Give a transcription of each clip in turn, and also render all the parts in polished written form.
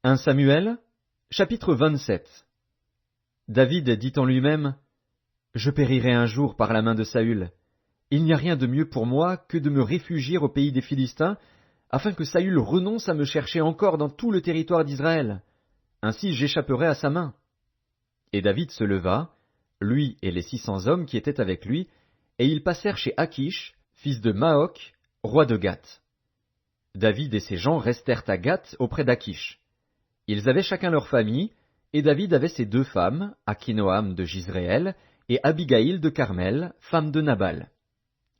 1 Samuel, chapitre 27. David dit en lui-même, « Je périrai un jour par la main de Saül. Il n'y a rien de mieux pour moi que de me réfugier au pays des Philistins, afin que Saül renonce à me chercher encore dans tout le territoire d'Israël. Ainsi j'échapperai à sa main. » Et David se leva, lui et les 600 hommes qui étaient avec lui, et ils passèrent chez Achish, fils de Maoc, roi de Gath. David et ses gens restèrent à Gath auprès d'Achish. Ils avaient chacun leur famille, et David avait ses 2 femmes, Akinoam de Jizréel et Abigaïl de Carmel, femme de Nabal.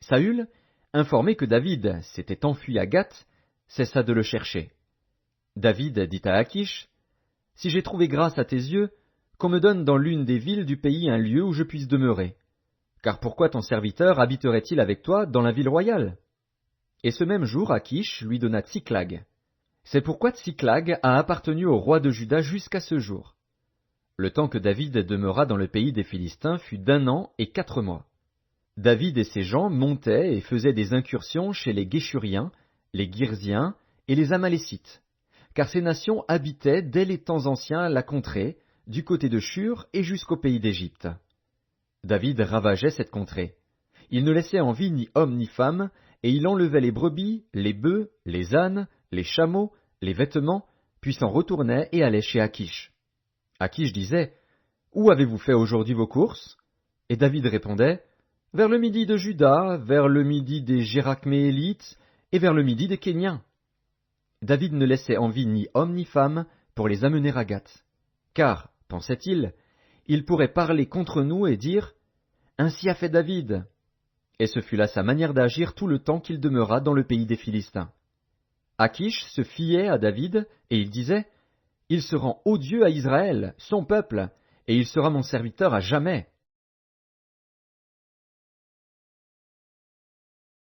Saül, informé que David s'était enfui à Gath, cessa de le chercher. David dit à Achish, « Si j'ai trouvé grâce à tes yeux, qu'on me donne dans l'une des villes du pays un lieu où je puisse demeurer. Car pourquoi ton serviteur habiterait-il avec toi dans la ville royale ?» Et ce même jour, Achish lui donna Tsiklag. C'est pourquoi Tsiklag a appartenu au roi de Juda jusqu'à ce jour. Le temps que David demeura dans le pays des Philistins fut d'1 an et 4 mois. David et ses gens montaient et faisaient des incursions chez les Guéshuriens, les Girziens et les Amalécites, car ces nations habitaient dès les temps anciens la contrée, du côté de Shur et jusqu'au pays d'Égypte. David ravageait cette contrée. Il ne laissait en vie ni homme ni femme, et il enlevait les brebis, les bœufs, les ânes, les chameaux, les vêtements, puis s'en retournait et allait chez Achish. Achish disait, « Où avez-vous fait aujourd'hui vos courses ?» Et David répondait, « Vers le midi de Juda, vers le midi des Jérakméélites, et vers le midi des Kéniens. » David ne laissait en vie ni homme ni femme pour les amener à Gath. Car, pensait-il, il pourrait parler contre nous et dire, « Ainsi a fait David. » Et ce fut là sa manière d'agir tout le temps qu'il demeura dans le pays des Philistins. Achish se fiait à David, et il disait, « Il se rend odieux à Israël, son peuple, et il sera mon serviteur à jamais. »